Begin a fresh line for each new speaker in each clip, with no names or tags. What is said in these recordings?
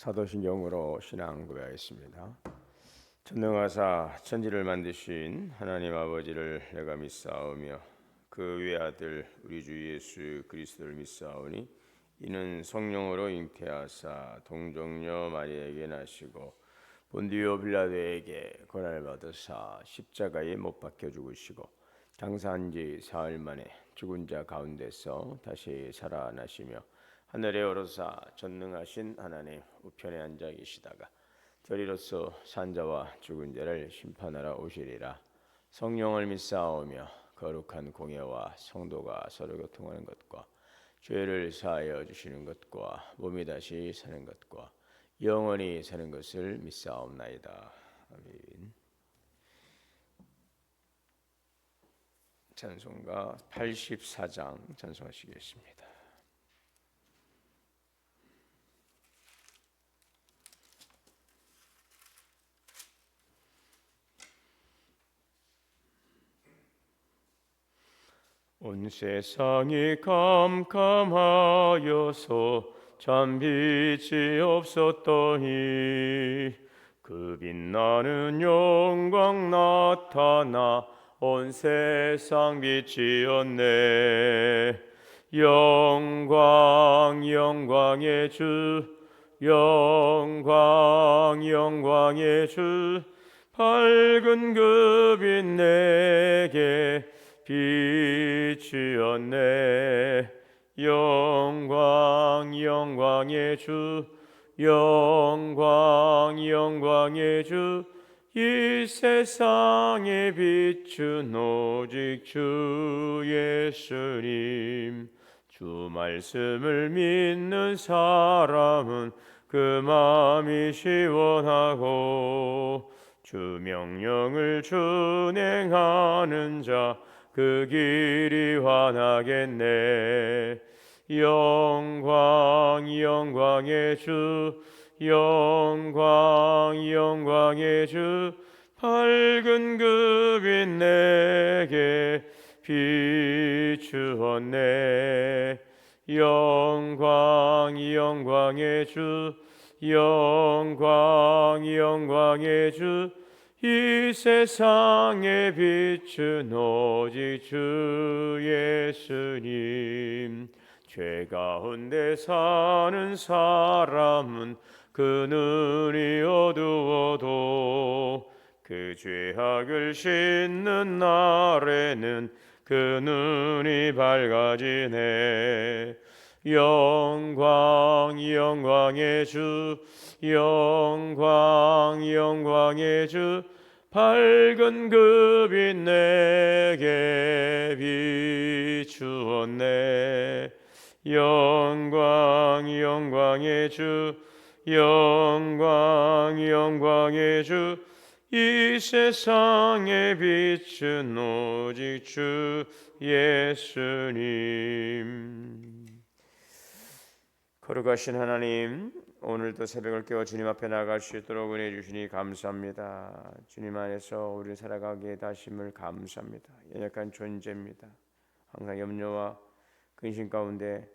사도신경으로 신앙 고백하겠습니다. 전능하사 천지를 만드신 하나님 아버지를 내가 믿사오며 그 외아들 우리 주 예수 그리스도를 믿사오니 이는 성령으로 잉태하사 동정녀 마리아에게 나시고 본디오 빌라도에게 고난을 받으사 십자가에 못 박혀 죽으시고 장사한 지 사흘 만에 죽은 자 가운데서 다시 살아나시며 하늘에 오르사 전능하신 하나님 우편에 앉아 계시다가 저리로서 산자와 죽은 자를 심판하러 오시리라. 성령을 믿사오며 거룩한 공예와 성도가 서로 교통하는 것과 죄를 사하여 주시는 것과 몸이 다시 사는 것과 영원히 사는 것을 믿사옵나이다. 아멘. 찬송가 84장 찬송하시겠습니다. 온 세상이 캄캄하여서 참 빛이 없었더니 그 빛나는 영광 나타나 온 세상 빛이었네. 영광 영광의 주 영광 영광의 주 밝은 그 빛 내게 비추었네. 영광 영광의 주 영광 영광의 주 이 세상에 비춘 오직 주 예수님. 주 말씀을 믿는 사람은 그 마음이 시원하고 주 명령을 준행하는 자 그 길이 환하겠네. 영광 영광의 주 영광 영광의 주 밝은 그 빛 내게 비추었네. 영광 영광의 주 영광 영광의 주 이 세상에 비춘 오직 주 예수님. 죄 가운데 사는 사람은 그 눈이 어두워도 그 죄악을 씻는 날에는 그 눈이 밝아지네. 영광 영광의 주 영광 영광의 주 밝은 그 빛 내게 비추었네. 영광 영광의 주 영광 영광의 주 이 세상에 빛은 오직 주 예수님. 거룩하신 하나님, 오늘도 새벽을 깨워 주님 앞에 나갈 수 있도록 은혜 주시니 감사합니다. 주님 안에서 우리 살아가기에 다심을 감사합니다. 연약한 존재입니다. 항상 염려와 근심 가운데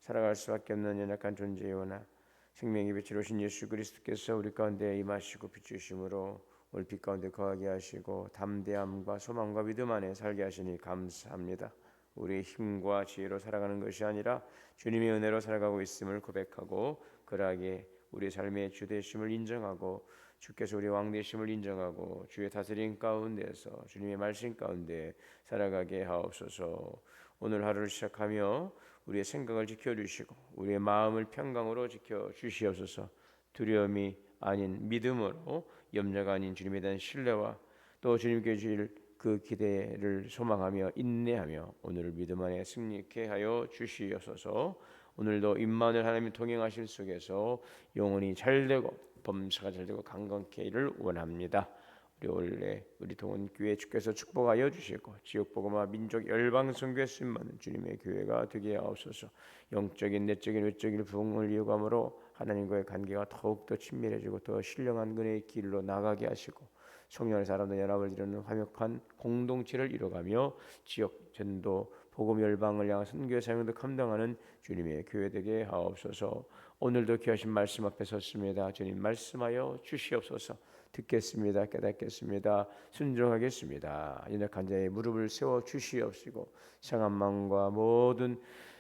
살아갈 수밖에 없는 연약한 존재이오나 생명의 빛으로 오신 예수 그리스도께서 우리 가운데 임하시고 비추심으로 오늘 빛 가운데 거하게 하시고 담대함과 소망과 믿음 안에 살게 하시니 감사합니다. 우리의 힘과 지혜로 살아가는 것이 아니라 주님의 은혜로 살아가고 있음을 고백하고 그러하게 우리의 삶의 주되심을 인정하고 주께서 우리의 왕되심을 인정하고 주의 다스림 가운데서 주님의 말씀 가운데 살아가게 하옵소서. 오늘 하루를 시작하며 우리의 생각을 지켜주시고 우리의 마음을 평강으로 지켜주시옵소서. 두려움이 아닌 믿음으로 염려가 아닌 주님에 대한 신뢰와 또 주님께 주실 그 기대를 소망하며 인내하며 오늘을 믿음 안에 승리케 하여 주시옵소서. 오늘도 임마누엘 하나님이 동행하실 속에서 영혼이 잘되고 범사가 잘되고 강건케를 원합니다. 우리 동원교회 주께서 축복하여 주시고 지역복음화 민족 열방선교에 쓰임받는 주님의 교회가 되게 하옵소서. 영적인 내적인 외적인 부흥을 이어감으로 하나님과의 관계가 더욱더 친밀해지고 더 신령한 은혜의 길로 나가게 하시고 성령의 사람들 연합을 이루는 화목한 공동체를 이뤄가며 지역 전도 복음 열방을 향한 선교의 사명도 감당하는 주님의 교회 되게 하옵소서. 오늘도 귀하신 말씀 앞에 섰습니다. 주님 말씀하여 주시옵소서. 듣겠습니다. 깨닫겠습니다. 순종하겠습니다. 연약한 자의 무릎을 세워 주시옵시고 상한 마음과 모든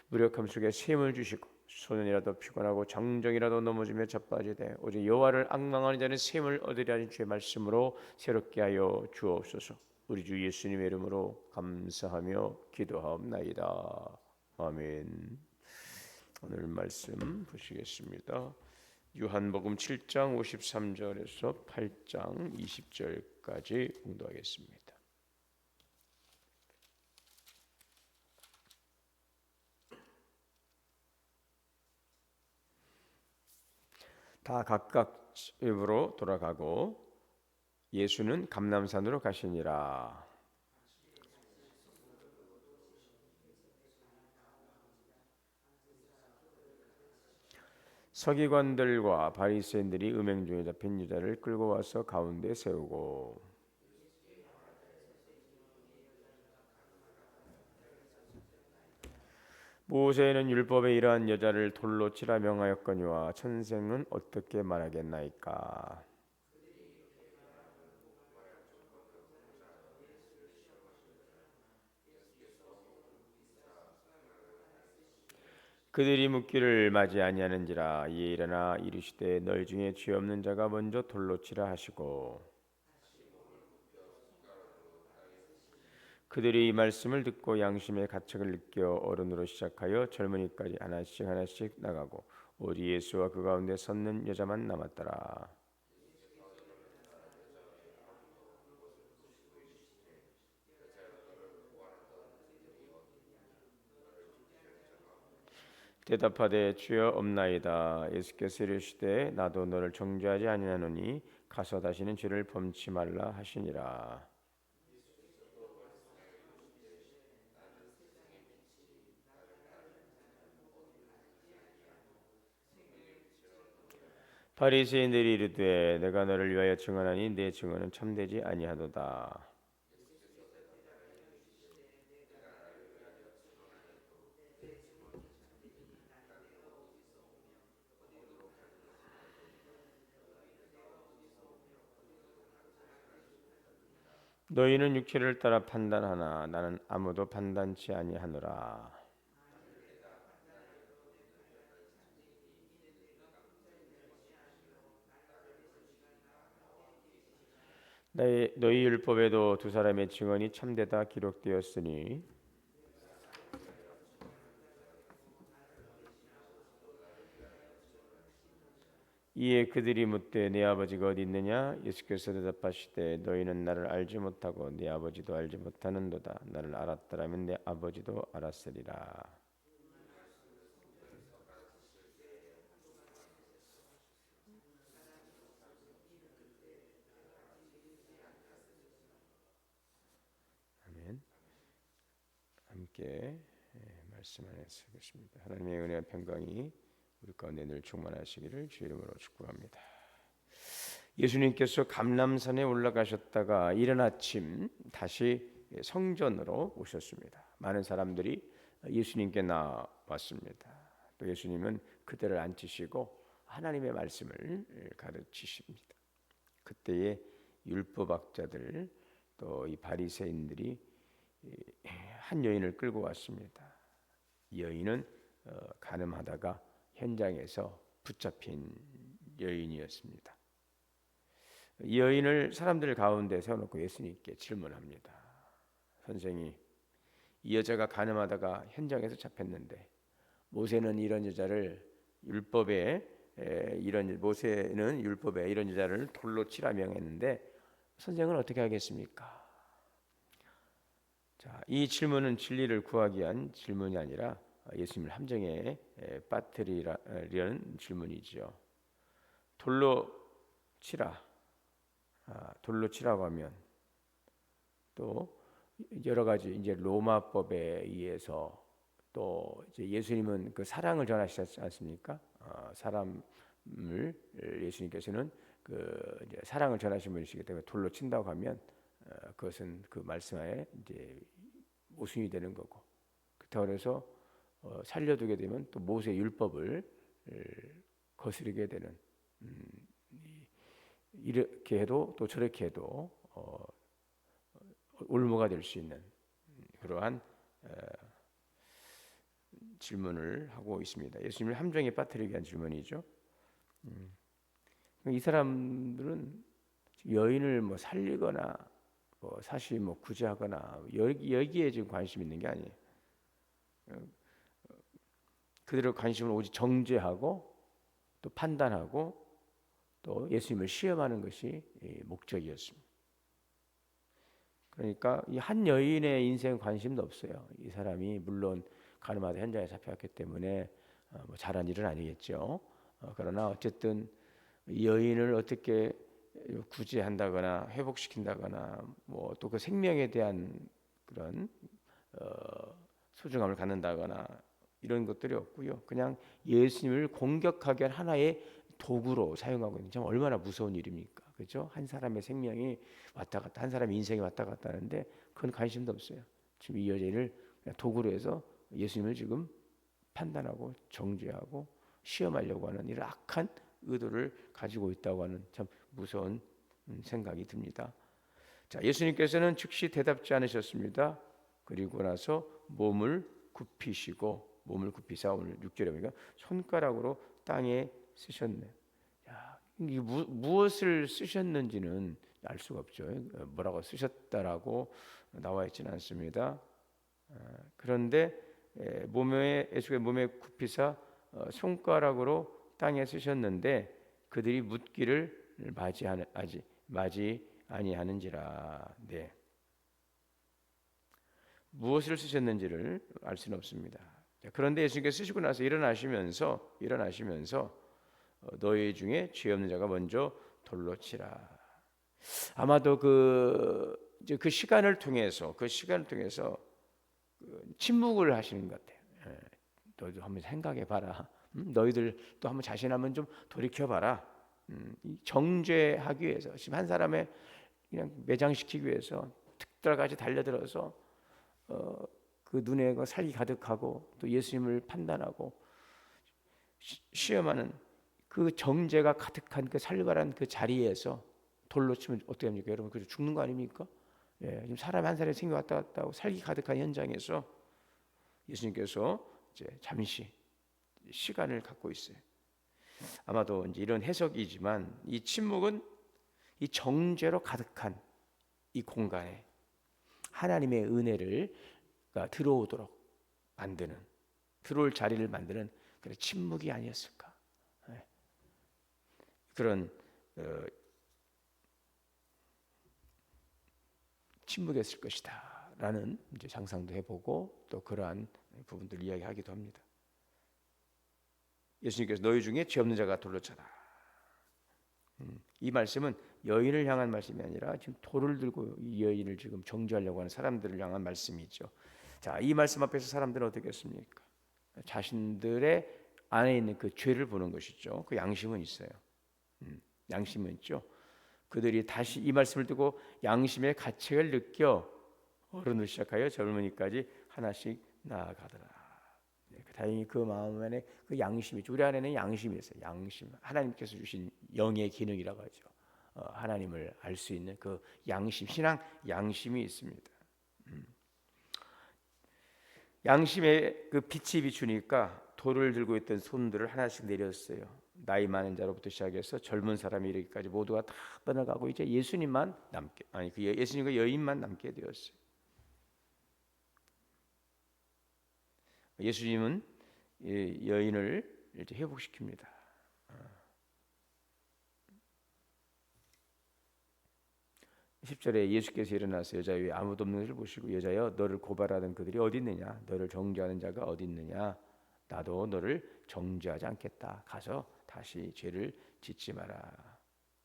무력함 속에 셈을 주시고 소년이라도 피곤하고 장정이라도 넘어지며 자빠지되 오직 여호와를 앙망하는 자는 셈을 얻으리라는 주의 말씀으로 새롭게 하여 주옵소서. 우리 주 예수님의 이름으로 감사하며 기도하옵나이다. 아멘. 오늘 말씀 보시겠습니다. 요한복음 7장 53절에서 8장 20절까지 공부하겠습니다. 다 각각 집으로 돌아가고 예수는 감람산으로 가시니라. 서기관들과 바리새인들이 음행 중에 잡힌 여자를 끌고 와서 가운데 세우고 모세는 율법에 이러한 여자를 돌로 치라 명하였거니와 천생은 어떻게 말하겠나이까. 그들이 묻기를 맞이 아니하는지라. 이에 일어나 이르시되 너희 중에 죄 없는 자가 먼저 돌로 치라 하시고 그들이 이 말씀을 듣고 양심의 가책을 느껴 어른으로 시작하여 젊은이까지 하나씩 하나씩 나가고 오직 예수와 그 가운데 섰는 여자만 남았더라. 대답하되 주여 없나이다. 예수께서 이르시되 나도 너를 정죄하지 아니하노니 가서 다시는 죄를 범치 말라 하시니라. 바리새인들이 이르되 내가 너를 위하여 증언하니 내 증언은 참되지 아니하도다. 너희는 육체를 따라 판단하나 나는 아무도 판단치 아니하노라. 너희 율법에도 두 사람의 증언이 참되다 기록되었으니 이에 그들이 묻되 네 아버지가 어디 있느냐? 예수께서 대답하시되 너희는 나를 알지 못하고 네 아버지도 알지 못하는도다. 나를 알았더라면 내 아버지도 알았으리라. 아멘. 함께 말씀 안에 서겠습니다. 하나님의 은혜와 평강이 우리 가운데 늘 충만하시기를 주의 이름으로 축복합니다. 예수님께서 감람산에 올라가셨다가 이른 아침 다시 성전으로 오셨습니다. 많은 사람들이 예수님께 나왔습니다. 또 예수님은 그들을 앉히시고 하나님의 말씀을 가르치십니다. 그때에 율법학자들 또 이 바리새인들이 한 여인을 끌고 왔습니다. 이 여인은 간음하다가 현장에서 붙잡힌 여인이었습니다. 이 여인을 사람들 가운데 세워놓고 예수님께 질문합니다. 선생님, 이 여자가 간음하다가 현장에서 잡혔는데 모세는 이런 여자를 모세는 율법에 이런 여자를 돌로 치라 명했는데 선생은 어떻게 하겠습니까? 자, 이 질문은 진리를 구하기 위한 질문이 아니라 예수님을 함정에 빠뜨리려는 질문이죠. 돌로 치라고 하면 또 여러 가지 이제 로마법에 의해서 또 이제 예수님은 그 사랑을 전하시지 않습니까? 사람을 예수님께서는 그 이제 사랑을 전하신 분이시기 때문에 돌로 친다고 하면 그것은 그 말씀에 이제 모순이 되는 거고 그렇다고 해서 살려두게 되면 또 모세 율법을 거스르게 되는, 이렇게 해도 또 저렇게 해도 올무가 될 수 있는 그러한 질문을 하고 있습니다. 예수님을 함정에 빠뜨리기 위한 질문이죠. 이 사람들은 여인을 뭐 살리거나 뭐 사실 뭐 구제하거나 여기에 지금 관심 있는 게 아니에요. 그들의 관심은 오직 정죄하고 또 판단하고 또 예수님을 시험하는 것이 목적이었습니다. 그러니까 이 한 여인의 인생 관심도 없어요. 이 사람이 물론 가늠하다 현장에 잡혀왔기 때문에 뭐 잘한 일은 아니겠죠. 그러나 어쨌든 이 여인을 어떻게 구제한다거나 회복시킨다거나 뭐 또 그 생명에 대한 그런 소중함을 갖는다거나 이런 것들이 없고요. 그냥 예수님을 공격하기 위한 하나의 도구로 사용하고 있는, 참 얼마나 무서운 일입니까? 그렇죠? 한 사람의 생명이 왔다 갔다, 한 사람의 인생이 왔다 갔다 하는데 그건 관심도 없어요. 지금 이 여자를 도구로 해서 예수님을 지금 판단하고 정죄하고 시험하려고 하는 이런 악한 의도를 가지고 있다고 하는 참 무서운 생각이 듭니다. 자, 예수님께서는 즉시 대답지 않으셨습니다. 그리고 나서 몸을 굽히사 오늘 6절에 보니까 손가락으로 땅에 쓰셨네. 야, 무엇을 쓰셨는지는 알 수가 없죠. 뭐라고 쓰셨다라고 나와 있지는 않습니다. 그런데 예수의 몸에 굽히사 손가락으로 땅에 쓰셨는데 그들이 묻기를 맞이 아니하는지라. 네. 무엇을 쓰셨는지를 알 수는 없습니다. 그런데 예수님께서 쓰시고 나서 일어나시면서 너희 중에 죄 없는 자가 먼저 돌로 치라. 아마도 그 시간을 통해서 침묵을 하시는 것 같아요. 너희들 한번 생각해 봐라. 너희들 또 한번 자신 한번 좀 돌이켜 봐라. 정죄하기 위해서 지금 한 사람의 그냥 매장시키기 위해서 특별까지 달려들어서 그 눈에 살기 가득하고 또 예수님을 판단하고 시험하는 그 정죄가 가득한 그 살벌한 그 자리에서 돌로 치면 어떻게 합니까? 여러분, 그래서 죽는 거 아닙니까? 예, 지금 사람 한 사람의 생이 왔다 갔다 하고 살기 가득한 현장에서 예수님께서 이제 잠시 시간을 갖고 있어요. 아마도 이제 이런 해석이지만 이 침묵은 이 정죄로 가득한 이 공간에 하나님의 은혜를 들어오도록 만드는, 들어올 자리를 만드는 그런 침묵이 아니었을까? 그런 침묵이었을 것이다라는 이제 상상도 해보고 또 그러한 부분들 이야기하기도 합니다. 예수님께서 너희 중에 죄 없는 자가 돌로 쳐라. 이 말씀은 여인을 향한 말씀이 아니라 지금 돌을 들고 이 여인을 지금 정죄하려고 하는 사람들을 향한 말씀이죠. 자, 이 말씀 앞에서 사람들은 어떻게 했습니까? 자신들의 안에 있는 그 죄를 보는 것이죠. 그 양심은 있어요. 양심은 있죠. 그들이 다시 이 말씀을 듣고 양심의 가책을 느껴 어른을 시작하여 젊은이까지 하나씩 나아가더라. 다행히 그 마음 안에 그 양심이 있죠. 우리 안에는 양심이 있어요. 양심, 하나님께서 주신 영의 기능이라고 하죠. 하나님을 알 수 있는 그 양심, 신앙 양심이 있습니다. 양심의 그 빛이 비추니까 돌을 들고 있던 손들을 하나씩 내렸어요. 나이 많은 자로부터 시작해서 젊은 사람이 이르기까지 모두가 다 떠나가고 이제 예수님만 남게, 예수님과 여인만 남게 되었어요. 예수님은 여인을 이제 회복시킵니다. 10절에 예수께서 일어나서 여자 위에 아무도 없는 것을 보시고 여자여 너를 고발하던 그들이 어디 있느냐, 너를 정죄하는 자가 어디 있느냐, 나도 너를 정죄하지 않겠다. 가서 다시 죄를 짓지 마라.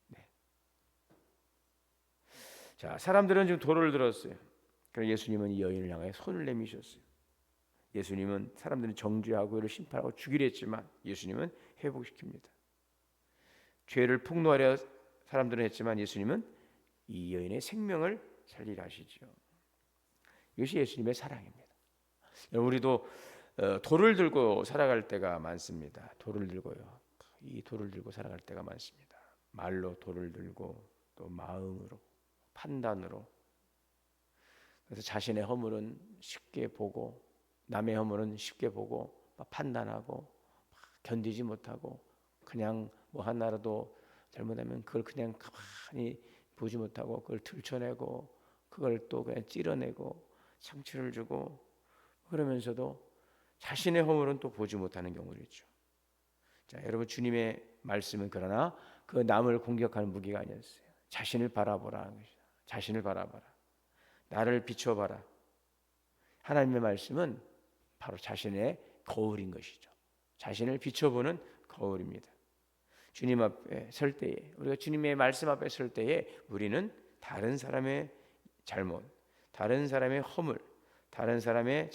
네. 자, 사람들은 지금 돌을 들었어요. 그래서 예수님은 이 여인을 향하여 손을 내미셨어요. 예수님은 사람들은 정죄하고 이를 심판하고 죽이려 했지만 예수님은 회복시킵니다. 죄를 폭로하려 사람들은 했지만 예수님은 이 여인의 생명을 살리려 하시죠. 이것이 예수님의 사랑입니다. 우리도 돌을 들고 살아갈 때가 많습니다. 돌을 들고요. 이 돌을 들고 살아갈 때가 많습니다. 말로 돌을 들고 또 마음으로 판단으로. 그래서 자신의 허물은 쉽게 보고 남의 허물은 쉽게 보고 판단하고 견디지 못하고 그냥 뭐 하나라도 잘못하면 그걸 그냥 가만히 보지 못하고 그걸 들춰내고 그걸 또 그냥 찌러내고 상처를 주고 그러면서도 자신의 허물은 또 보지 못하는 경우도 있죠. 자, 여러분 주님의 말씀은 그러나 그 남을 공격하는 무기가 아니었어요. 자신을 바라보라 하는 것이다. 자신을 바라봐라. 나를 비춰봐라. 하나님의 말씀은 바로 자신의 거울인 것이죠. 자신을 비춰보는 거울입니다. 주님 앞에 설 때에 우리가 주님의 말씀 앞에 설 때에 우리는 다른 사람의 잘못, 다른 사람의 허물, 다른 사람의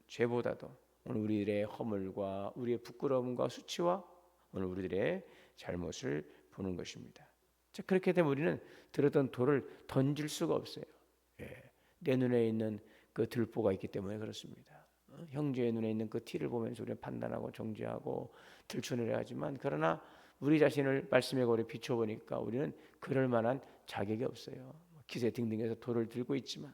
죄보다도 오늘 우리들의 허물과 우리의 부끄러움과 수치와 오늘 우리들의 잘못을 보는 것입니다. 자, 그렇게 되면 우리는 들었던 돌을 던질 수가 없어요. 내 눈에 있는 그 들보가 있기 때문에 그렇습니다. 형제의 눈에 있는 그 티를 보면서 우리는 판단하고 정죄하고 들춰내려 하지만 그러나 우리 자신을 말씀의 거울에 비춰보니까 우리는 그럴 만한 자격이 없어요. 기세 등등해서 돌을 들고 있지만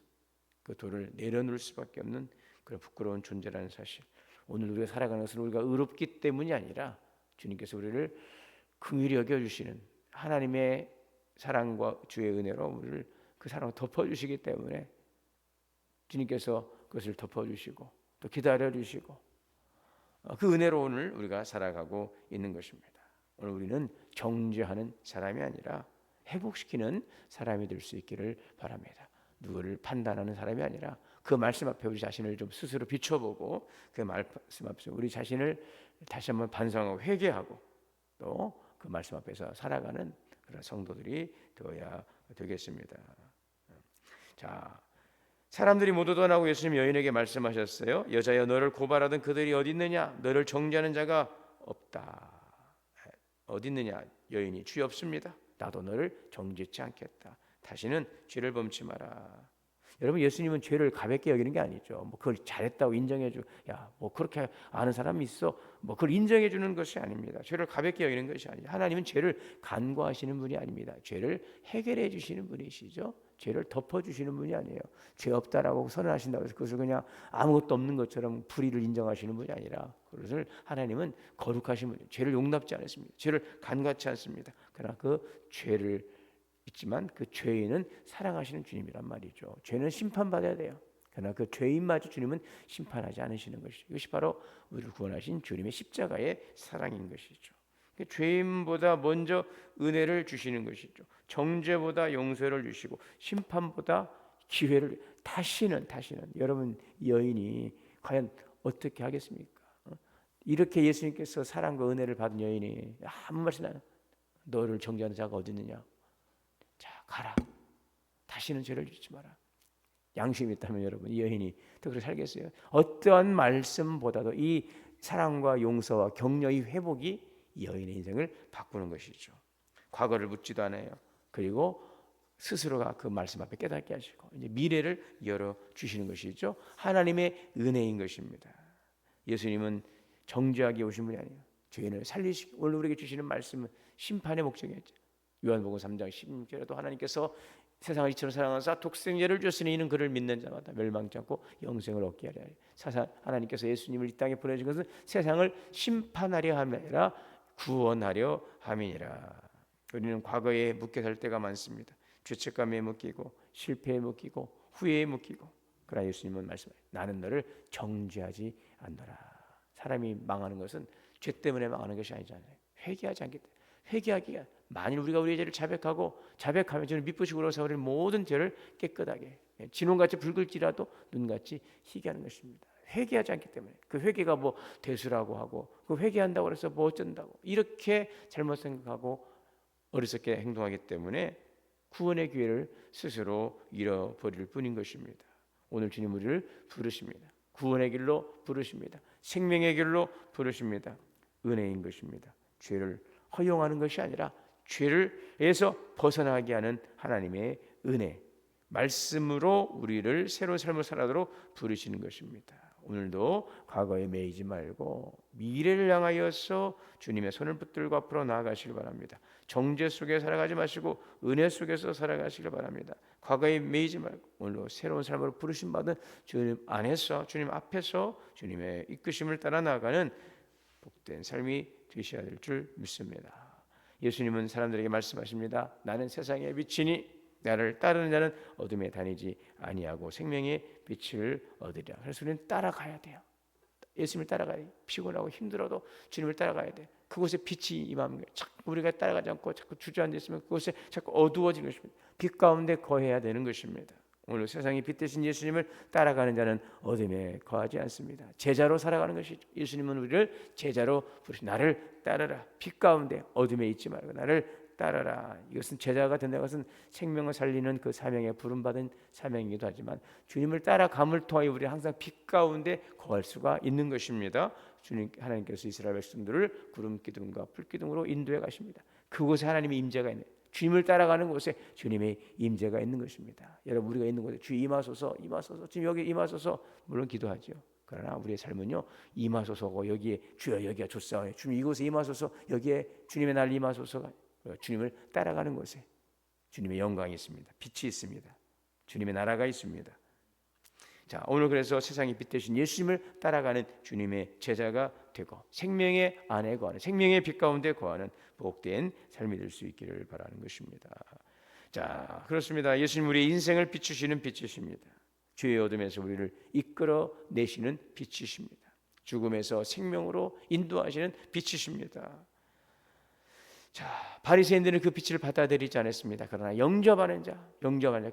그 돌을 내려놓을 수밖에 없는 그런 부끄러운 존재라는 사실. 오늘 우리가 살아가는 것은 우리가 의롭기 때문이 아니라 주님께서 우리를 긍휼히 여겨주시는 하나님의 사랑과 주의 은혜로 우리를 그 사랑을 덮어주시기 때문에 주님께서 그것을 덮어주시고 또 기다려주시고 그 은혜로 오늘 우리가 살아가고 있는 것입니다. 오늘 우리는 정죄하는 사람이 아니라 회복시키는 사람이 될 수 있기를 바랍니다. 누구를 판단하는 사람이 아니라 그 말씀 앞에 우리 자신을 좀 스스로 비춰보고 그 말씀 앞에서 우리 자신을 다시 한번 반성하고 회개하고 또 그 말씀 앞에서 살아가는 그런 성도들이 되어야 되겠습니다. 자, 사람들이 모두 떠나고 예수님 여인에게 말씀하셨어요. 여자여 너를 고발하던 그들이 어디 있느냐? 너를 정죄하는 자가 없다. 어디 있느냐? 여인이 주여 없습니다. 나도 너를 정죄치 않겠다. 다시는 죄를 범치 마라. 여러분 예수님은 죄를 가볍게 여기는 게 아니죠. 뭐 그걸 잘했다고 인정해주. 야, 뭐 그렇게 아는 사람이 있어. 뭐 그걸 인정해 주는 것이 아닙니다. 죄를 가볍게 여기는 것이 아니죠. 하나님은 죄를 간과하시는 분이 아닙니다. 죄를 해결해 주시는 분이시죠. 죄를 덮어 주시는 분이 아니에요. 죄 없다라고 선언하신다고 해서 그것을 그냥 아무것도 없는 것처럼 불의를 인정하시는 분이 아니라 그것을 하나님은 거룩하신 분이에요. 죄를 용납지 않습니다. 죄를 간과치 않습니다. 그러나 그 죄를 있지만 그 죄인은 사랑하시는 주님이란 말이죠. 죄는 심판받아야 돼요. 그러나 그 죄인마저 주님은 심판하지 않으시는 것이죠. 이것이 바로 우리를 구원하신 주님의 십자가의 사랑인 것이죠. 죄인보다 먼저 은혜를 주시는 것이죠. 정죄보다 용서를 주시고 심판보다 기회를 다시는 여러분 여인이 과연 어떻게 하겠습니까? 이렇게 예수님께서 사랑과 은혜를 받은 여인이 아무 말씀 안 해요. 너를 정죄하는 자가 어디 있느냐? 자, 가라. 다시는 죄를 짓지 마라. 양심이 있다면 여러분 이 여인이 더 그렇게 살겠어요? 어떠한 말씀보다도 이 사랑과 용서와 격려의 회복이 이 여인의 인생을 바꾸는 것이죠. 과거를 묻지도 않아요. 그리고 스스로가 그 말씀 앞에 깨닫게 하시고 이제 미래를 열어 주시는 것이죠. 하나님의 은혜인 것입니다. 예수님은 정죄하기 오신 분이 아니에요. 죄인을 살리시고 오늘 우리에게 주시는 말씀은 심판의 목적이었죠. 요한복음 3장 16절에도 하나님께서 세상을 이처럼 사랑하사 독생자를 주셨으니 이는 그를 믿는 자마다 멸망치 않고 영생을 얻게 하려 하리. 하나님께서 예수님을 이 땅에 보내신 것은 세상을 심판하려 함이 아니라 구원하려 함이니라. 우리는 과거에 묶여 살 때가 많습니다. 죄책감에 묶이고 실패에 묶이고 후회에 묶이고 그러나 예수님은 말씀하세요. 나는 너를 정죄하지 않노라. 사람이 망하는 것은 죄 때문에 망하는 것이 아니잖아요. 회개하지 않기 때문에. 회개하기가 만일 우리가 우리의 죄를 자백하면 저는 미쁘시고 그러서 우리는 모든 죄를 깨끗하게 진홍같이 붉을지라도 눈같이 희게 하는 것입니다. 회개하지 않기 때문에. 그 회개가 뭐 대수라고 하고 그 회개한다고 해서 뭐 어쩐다고 이렇게 잘못 생각하고 어리석게 행동하기 때문에 구원의 기회를 스스로 잃어버릴 뿐인 것입니다. 오늘 주님 우리를 부르십니다. 구원의 길로 부르십니다. 생명의 길로 부르십니다. 은혜인 것입니다. 죄를 허용하는 것이 아니라 죄를에서 벗어나게 하는 하나님의 은혜, 말씀으로 우리를 새로운 삶을 살아도록 부르시는 것입니다. 오늘도 과거에 매이지 말고 미래를 향하여서 주님의 손을 붙들고 앞으로 나아가시길 바랍니다. 정죄 속에 살아가지 마시고 은혜 속에서 살아가시길 바랍니다. 과거에 매이지 말고 오늘도 새로운 삶으로 부르심 받은 주님 안에서, 주님 앞에서 주님의 이끄심을 따라 나아가는 복된 삶이 되셔야 될 줄 믿습니다. 예수님은 사람들에게 말씀하십니다. 나는 세상의 빛이니 나를 따르는 자는 어둠에 다니지 아니하고 생명의 빛을 얻으리라. 그래서 우리는 따라가야 돼요. 예수님을 따라가야 돼요. 피곤하고 힘들어도 주님을 따라가야 돼요. 그곳에 빛이 임하는 거예요. 자꾸 우리가 따라가지 않고 자꾸 주저앉아 있으면 그곳에 자꾸 어두워지는 것입니다. 빛 가운데 거해야 되는 것입니다. 오늘 세상의 빛 대신 예수님을 따라가는 자는 어둠에 거하지 않습니다. 제자로 살아가는 것이죠. 예수님은 우리를 제자로 부르시 나를 따르라. 빛 가운데 어둠에 있지 말고 나를 따라라. 이것은 제자가 된다는 것은 생명을 살리는 그 사명에 부름받은 사명이기도 하지만 주님을 따라감을 통하여 우리 항상 빛 가운데 거할 수가 있는 것입니다. 주님 하나님께서 이스라엘 백성들을 구름 기둥과 불 기둥으로 인도해 가십니다. 그곳에 하나님의 임재가 있는, 주님을 따라가는 곳에 주님의 임재가 있는 것입니다. 여러분, 우리가 있는 곳에 주 임하소서, 임하소서, 주님 여기 임하소서 물론 기도하죠. 그러나 우리의 삶은요, 임하소서고 여기에 주여 여기가 좋사오니 주님 이곳에 임하소서, 여기에 주님의 날 임하소서가 주님을 따라가는 곳에 주님의 영광이 있습니다. 빛이 있습니다. 주님의 나라가 있습니다. 자, 오늘 그래서 세상의 빛 대신 예수님을 따라가는 주님의 제자가 되고 생명의 안에 거하는, 생명의 빛 가운데 거하는 복된 삶이 될 수 있기를 바라는 것입니다. 자, 그렇습니다. 예수님 우리의 인생을 비추시는 빛이십니다. 죄의 어둠에서 우리를 이끌어 내시는 빛이십니다. 죽음에서 생명으로 인도하시는 빛이십니다. 자, 바리새인들은 그 빛을 받아들이지 않았습니다. 그러나 영접하는 자,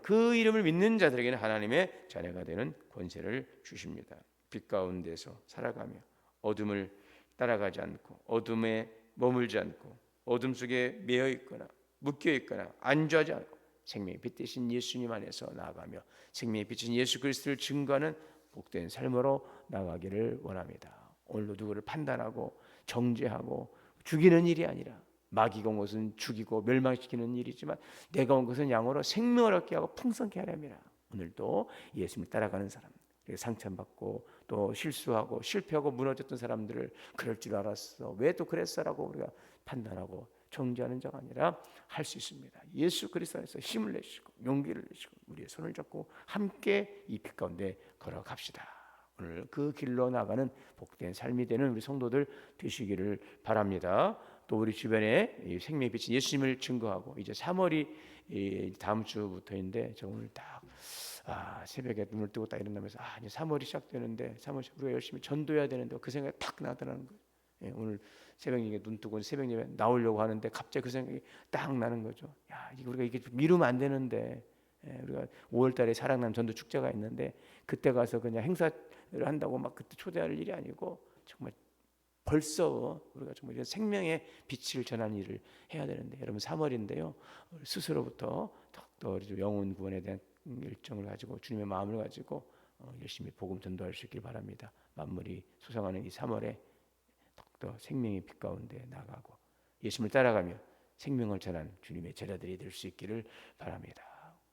그 이름을 믿는 자들에게는 하나님의 자녀가 되는 권세를 주십니다. 빛 가운데서 살아가며 어둠을 따라가지 않고 어둠에 머물지 않고 어둠 속에 매여 있거나 묶여 있거나 안주하지 않고 생명의 빛 대신 예수님 안에서 나아가며 생명의 빛인 예수 그리스도를 증거하는 복된 삶으로 나아가기를 원합니다. 오늘도 누구를 판단하고 정죄하고 죽이는 일이 아니라, 마귀가 온 것은 죽이고 멸망시키는 일이지만 내가 온 것은 양으로 생명을 얻게 하고 풍성케 하렵니다. 오늘도 예수님을 따라가는 사람, 상처받고 또 실수하고 실패하고 무너졌던 사람들을 그럴 줄 알았어, 왜 또 그랬어라고 우리가 판단하고 정죄하는 자가 아니라 할 수 있습니다. 예수 그리스도 안에서 힘을 내시고 용기를 내시고 우리의 손을 잡고 함께 이 빛 가운데 걸어갑시다. 오늘 그 길로 나가는 복된 삶이 되는 우리 성도들 되시기를 바랍니다. 또 우리 주변에 생명의 빛인 예수님을 증거하고, 이제 3월이 다음 주부터인데 저 오늘 딱 새벽에 눈을 뜨고 딱 일어나면서 이제 3월이 시작되는데 3월 우리가 열심히 전도해야 되는데 그 생각이 딱 나더라는 거예요. 오늘 새벽에 눈 뜨고 새벽 예배 나오려고 하는데 갑자기 그 생각이 딱 나는 거죠. 우리가 이게 미루면 안 되는데, 우리가 5월달에 사랑나무 전도 축제가 있는데 그때 가서 그냥 행사를 한다고 막 그때 초대할 일이 아니고 정말 벌써 우리가 정말 이런 생명의 빛을 전하는 일을 해야 되는데, 여러분 3월인데요 스스로부터 더 영혼 구원에 대한 열정을 가지고 주님의 마음을 가지고 열심히 복음 전도할 수 있길 바랍니다. 만물이 소생하는 이 3월에 더 생명의 빛 가운데 나가고 예수님을 따라가며 생명을 전하는 주님의 제자들이 될 수 있기를 바랍니다.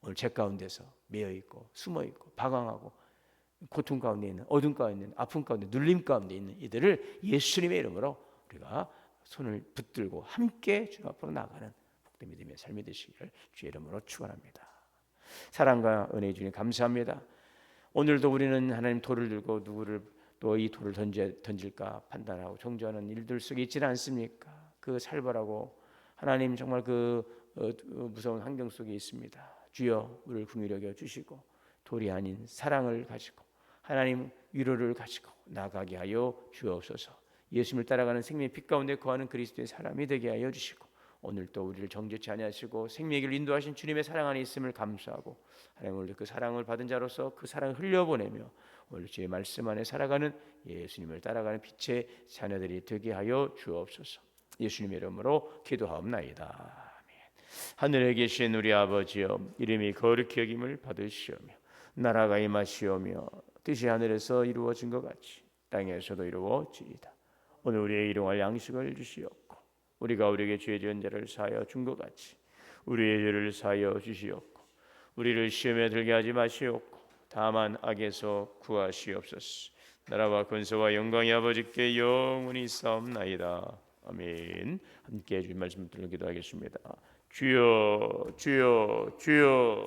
오늘 죄 가운데서 매여 있고 숨어 있고 방황하고 고통 가운데 있는, 어둠 가운데 있는, 아픔 가운데, 눌림 가운데 있는 이들을 예수님의 이름으로 우리가 손을 붙들고 함께 주 앞으로 나가는 복된 믿음의 삶이 되시기를 주의 이름으로 축원합니다. 사랑과 은혜의 주님 감사합니다. 오늘도 우리는 하나님 돌을 들고 누구를 또 이 돌을 던질까 판단하고 정죄하는 일들 속에 있지는 않습니까? 그 살벌하고 하나님 정말 그 무서운 환경 속에 있습니다. 주여 우리를 긍휼히 여겨 주시고 돌이 아닌 사랑을 가지고 하나님 위로를 가지고 나가게 하여 주옵소서. 예수님을 따라가는 생명의 빛 가운데 거하는 그리스도의 사람이 되게 하여 주시고, 오늘 또 우리를 정죄치 아니하시고 생명의 길을 인도하신 주님의 사랑 안에 있음을 감사하고, 하나님 오늘 그 사랑을 받은 자로서 그 사랑을 흘려보내며 오늘 주의 말씀 안에 살아가는 예수님을 따라가는 빛의 자녀들이 되게 하여 주옵소서. 예수님의 이름으로 기도하옵나이다. 아멘. 하늘에 계신 우리 아버지여, 이름이 거룩히 여김을 받으시오며 나라가 임하시오며 뜻이 하늘에서 이루어진 것 같이 땅에서도 이루어지이다. 오늘 우리의 일용할 양식을 주시옵고, 우리가 우리에게 죄 지은 자를 사하여 준 것 같이 우리의 죄를 사하여 주시옵고, 우리를 시험에 들게 하지 마시옵고 다만 악에서 구하시옵소서. 나라와 권세와 영광이 아버지께 영원히 있사옵나이다. 아멘. 함께 주님 말씀 들려 기도하겠습니다. 주여 주여 주여.